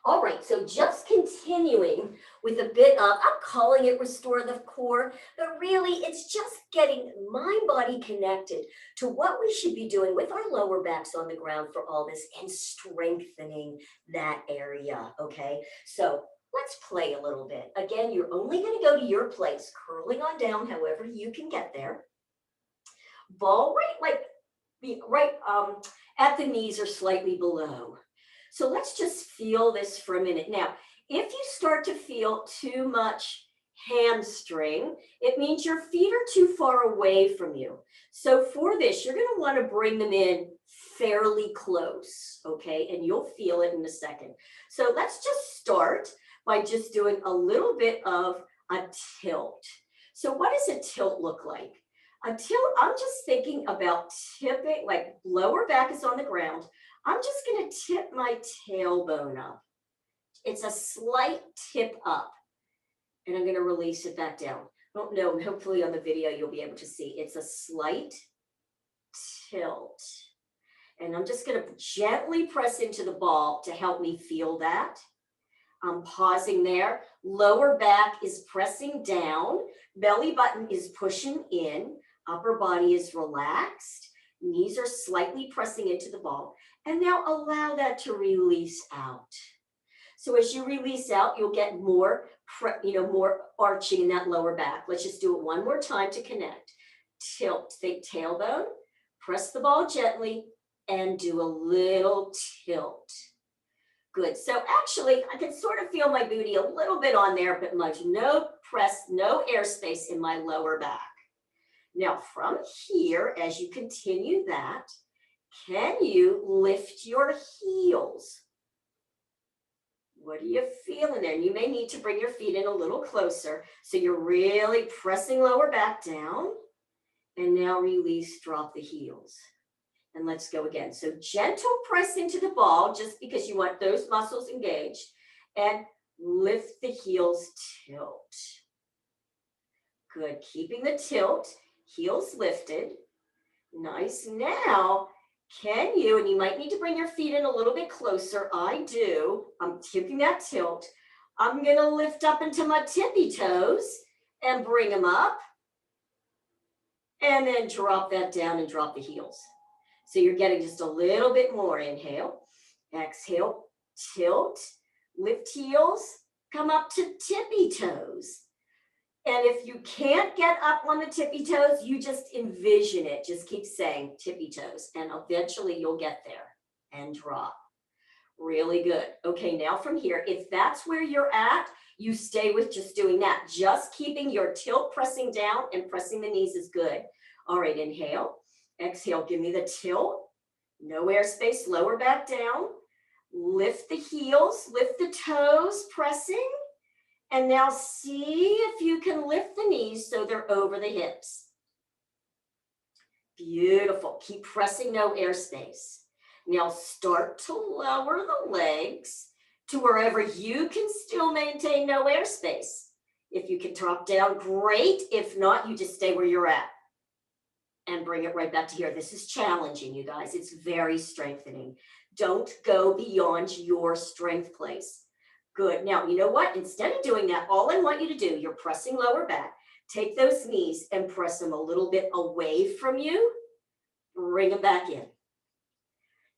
All right, so just continuing with a bit of, I'm calling it restore the core, but really it's just getting mind body connected to what we should be doing with our lower backs on the ground for all this and strengthening that area. Okay, so let's play a little bit. Again, you're only going to go to your place, curling on down however you can get there. Ball right like right at the knees or slightly below. So let's just feel this for a minute. Now, if you start to feel too much hamstring, it means your feet are too far away from you. So for this, you're going to want to bring them in fairly close, okay? And you'll feel it in a second. So let's just start by just doing a little bit of a tilt. So what does a tilt look like? Until I'm just thinking about tipping, like lower back is on the ground. I'm just going to tip my tailbone up. It's a slight tip up. And I'm going to release it back down. Don't know, hopefully on the video you'll be able to see. It's a slight tilt. And I'm just going to gently press into the ball to help me feel that. I'm pausing there. Lower back is pressing down. Belly button is pushing in. Upper body is relaxed. Knees are slightly pressing into the ball. And now allow that to release out. So as you release out, you'll get more, more arching in that lower back. Let's just do it one more time to connect. Tilt, think tailbone, press the ball gently, and do a little tilt. Good. So actually, I can sort of feel my booty a little bit on there, but much no press, no airspace in my lower back. Now from here, as you continue that, can you lift your heels? What are you feeling there? And you may need to bring your feet in a little closer. So you're really pressing lower back down. And now release, drop the heels. And let's go again. So gentle press into the ball just because you want those muscles engaged. And lift the heels, tilt. Good. Keeping the tilt, heels lifted. Nice. Now, can you, and you might need to bring your feet in a little bit closer. I do. I'm keeping that tilt. I'm going to lift up into my tippy toes and bring them up. And then drop that down and drop the heels. So you're getting just a little bit more. Inhale, exhale, tilt, lift heels, come up to tippy toes. And if you can't get up on the tippy toes, you just envision it. Just keep saying tippy toes, and eventually you'll get there and drop. Really good. Okay, now from here, if that's where you're at, you stay with just doing that. Just keeping your tilt pressing down and pressing the knees is good. All right, inhale, exhale, give me the tilt. No airspace, lower back down. Lift the heels, lift the toes, pressing. And now see if you can lift the knees so they're over the hips. Beautiful. Keep pressing, no airspace. Now start to lower the legs to wherever you can still maintain no airspace. If you can drop down, great. If not, you just stay where you're at and bring it right back to here. This is challenging, you guys. It's very strengthening. Don't go beyond your strength place. Good. Now, you know what? Instead of doing that, all I want you to do, you're pressing lower back. Take those knees and press them a little bit away from you. Bring them back in.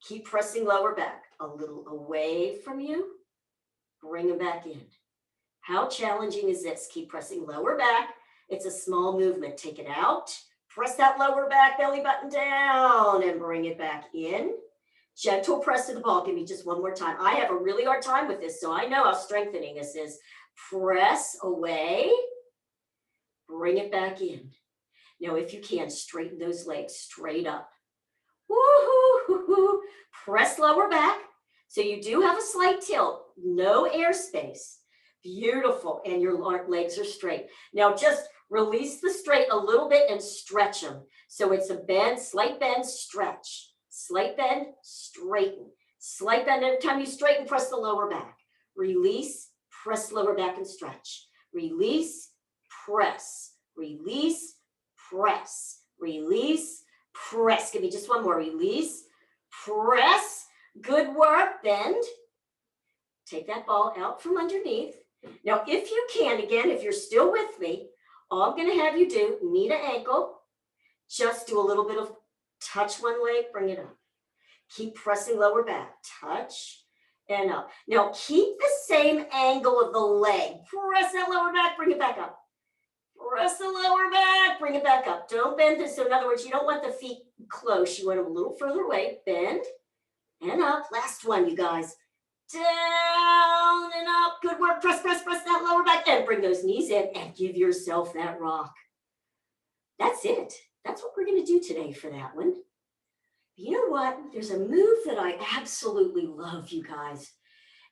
Keep pressing lower back. A little away from you. Bring them back in. How challenging is this? Keep pressing lower back. It's a small movement. Take it out. Press that lower back, belly button down, and bring it back in. Gentle press to the ball. Give me just one more time. I have a really hard time with this, so I know how strengthening this is. Press away. Bring it back in. Now, if you can, straighten those legs straight up. Woo-hoo-hoo-hoo. Press lower back. So you do have a slight tilt. No airspace. Beautiful. And your legs are straight. Now, just release the straight a little bit and stretch them. So it's a bend, slight bend, stretch. Slight bend, straighten. Slight bend. Every time you straighten, press the lower back. Release, press lower back and stretch. Release, press. Release, press. Release, press. Give me just one more. Release, press. Good work. Bend. take that ball out from underneath. Now, if you can, again, if you're still with me, all I'm going to have you do, knee to ankle, just do a little bit of touch one leg, bring it up. Keep pressing lower back, touch and up. Now, keep the same angle of the leg. Press that lower back, bring it back up. Press the lower back, bring it back up. Don't bend this. So in other words, you don't want the feet close. You want them a little further away. Bend and up. Last one, you guys. Down and up. Good work. Press, press, press that lower back. And bring those knees in and give yourself that rock. That's it. That's what we're going to do today for that one. You know what? There's a move that I absolutely love, you guys.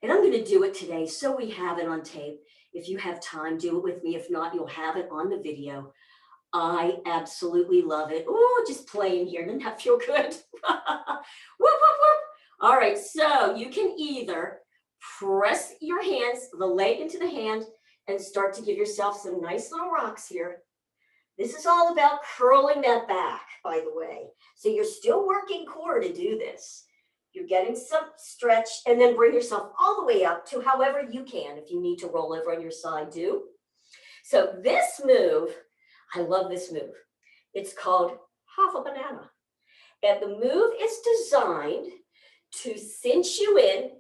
And I'm going to do it today so we have it on tape. If you have time, do it with me. If not, you'll have it on the video. I absolutely love it. Oh, just playing here. Doesn't that feel good? Whoop, whoop, whoop. All right, so you can either press your hands, the leg into the hand, and start to give yourself some nice little rocks here. This is all about curling that back, by the way. So you're still working core to do this. You're getting some stretch, and then bring yourself all the way up to however you can. If you need to roll over on your side, do. So this move, I love this move. It's called half a banana. And the move is designed to cinch you in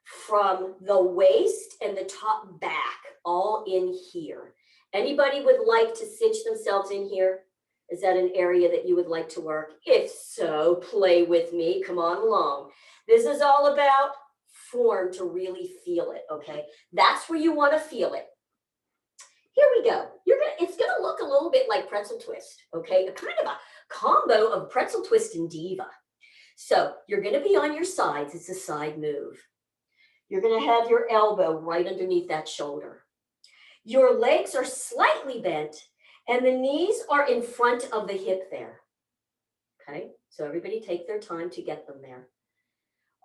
from the waist and the top back, all in here. Anybody would like to cinch themselves in here? Is that an area that you would like to work? If so, play with me. Come on along. This is all about form to really feel it, okay? That's where you want to feel it. Here we go. It's going to look a little bit like pretzel twist, okay? A kind of a combo of pretzel twist and diva. So you're going to be on your sides. It's a side move. You're going to have your elbow right underneath that shoulder. Your legs are slightly bent and the knees are in front of the hip there. Okay, so everybody take their time to get them there.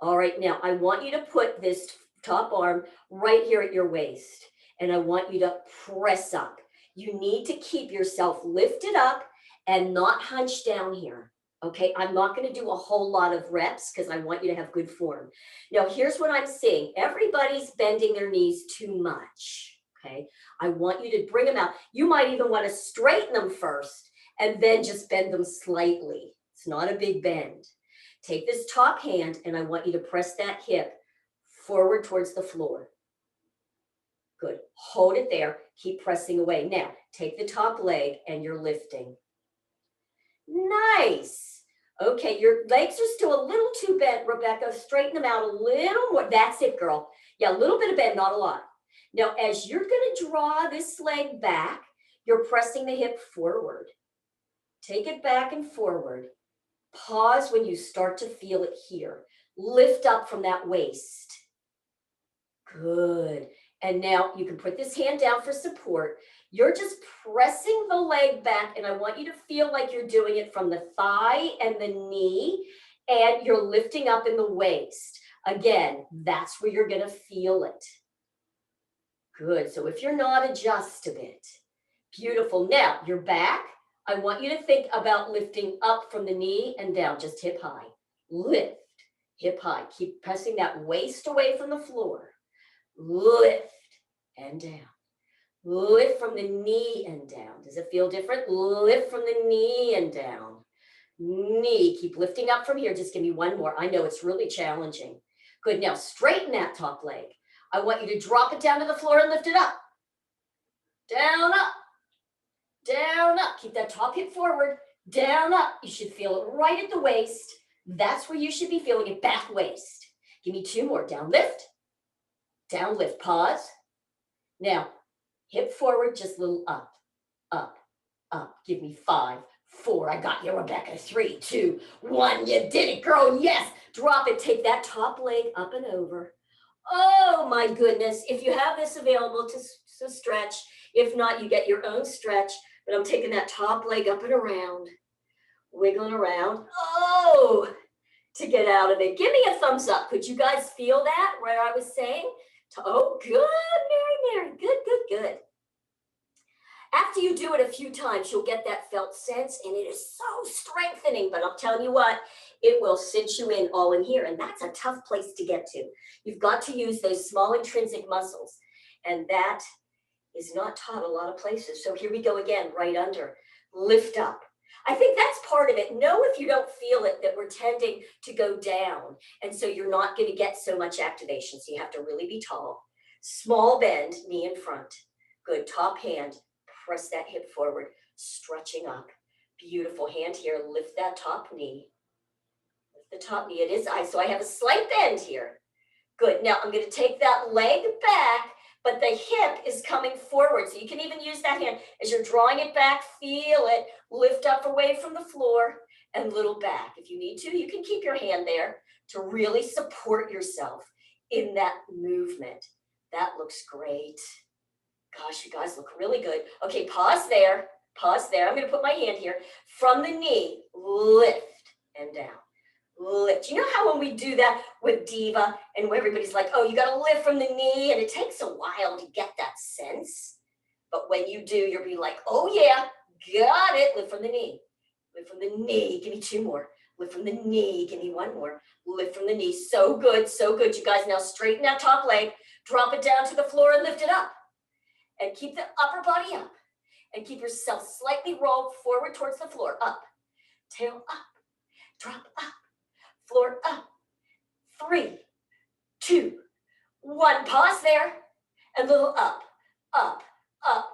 All right, now I want you to put this top arm right here at your waist and I want you to press up. You need to keep yourself lifted up and not hunched down here. Okay, I'm not going to do a whole lot of reps because I want you to have good form. Now, here's what I'm seeing. Everybody's bending their knees too much. Okay, I want you to bring them out. You might even want to straighten them first and then just bend them slightly. It's not a big bend. Take this top hand and I want you to press that hip forward towards the floor. Good. Hold it there. Keep pressing away. Now, take the top leg and you're lifting. Nice. Okay, your legs are still a little too bent, Rebecca. Straighten them out a little more. That's it, girl. Yeah, a little bit of bend, not a lot. Now, as you're going to draw this leg back, you're pressing the hip forward. Take it back and forward. Pause when you start to feel it here. Lift up from that waist. Good. And now you can put this hand down for support. You're just pressing the leg back, and I want you to feel like you're doing it from the thigh and the knee, and you're lifting up in the waist. Again, that's where you're going to feel it. Good. So if you're not, adjust a bit. Beautiful. Now, your back, I want you to think about lifting up from the knee and down, just hip high. Lift, hip high. Keep pressing that waist away from the floor. Lift and down. Lift from the knee and down. Does it feel different? Lift from the knee and down. Knee, keep lifting up from here. Just give me one more. I know it's really challenging. Good. Now straighten that top leg. I want you to drop it down to the floor and lift it up. Down, up. Down, up. Keep that top hip forward. Down, up. You should feel it right at the waist. That's where you should be feeling it, back waist. Give me two more. Down, lift. Down, lift. Pause. Now, hip forward, just a little up, up, up. Give me 5, 4. I got you, Rebecca. 3, 2, 1. You did it, girl. Yes. Drop it. Take that top leg up and over. Oh, my goodness. If you have this available to stretch, if not, you get your own stretch. But I'm taking that top leg up and around, wiggling around. Oh, to get out of it. Give me a thumbs up. Could you guys feel that, where I was saying? Oh, good, Mary. Good, good, good. After you do it a few times, you'll get that felt sense, and it is so strengthening. But I'm telling you what, it will cinch you in all in here. And that's a tough place to get to. You've got to use those small intrinsic muscles. And that is not taught a lot of places. So here we go again, right under, lift up. I think that's part of it. Know if you don't feel it that we're tending to go down. And so you're not going to get so much activation. So you have to really be tall. Small bend, knee in front. Good. Top hand, press that hip forward, stretching up. Beautiful. Hand here, lift that top knee. Lift the top knee. It is so I have a slight bend here. Good. Now I'm going to take that leg back, but the hip is coming forward. So you can even use that hand as you're drawing it back. Feel it. Lift up away from the floor and little back. If you need to, you can keep your hand there to really support yourself in that movement. That looks great. Gosh, you guys look really good. Okay, pause there. Pause there. I'm going to put my hand here. From the knee, lift and down. Lift. You know how when we do that with Diva and everybody's like, oh, you got to lift from the knee, and it takes a while to get that sense. But when you do, you'll be like, oh yeah, got it. Lift from the knee. Lift from the knee. Give me two more. Lift from the knee. Give me one more. Lift from the knee. So good. So good. You guys now straighten that top leg. Drop it down to the floor and lift it up. And keep the upper body up. And keep yourself slightly rolled forward towards the floor. Up. Tail up. Drop up. Floor up. 3, 2, 1. Pause there. And little up, up, up,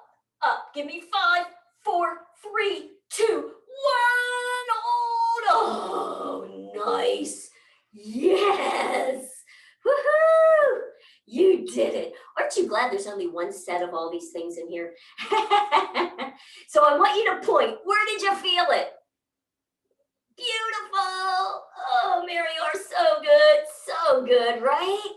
up. Give me 5, 4, 3, 2, 1. Oh, nice. Yes. Woohoo. You did it. Aren't you glad there's only one set of all these things in here? So I want you to point. Where did you feel it? Beautiful. Oh, Mary, you're so good, right?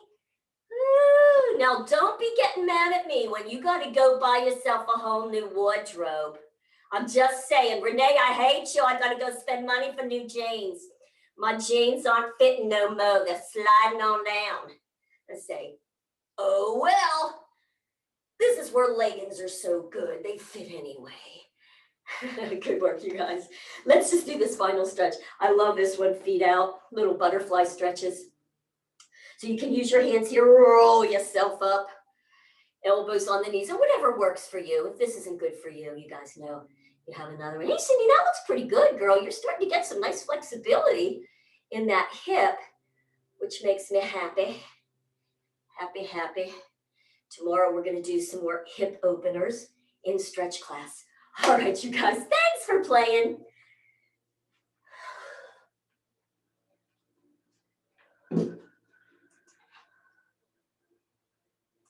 Woo. Now, don't be getting mad at me when you got to go buy yourself a whole new wardrobe. I'm just saying, Renee, I hate you. I got to go spend money for new jeans. My jeans aren't fitting no more. They're sliding on down. I say, oh, well, this is where leggings are so good. They fit anyway. Good work, you guys. Let's just do this final stretch. I love this one, feet out, little butterfly stretches. So you can use your hands here, roll yourself up, elbows on the knees, or whatever works for you. If this isn't good for you, you guys know you have another one. Hey, Cindy, that looks pretty good, girl. You're starting to get some nice flexibility in that hip, which makes me happy. Happy. Tomorrow we're going to do some more hip openers in stretch class. All right, you guys, thanks for playing.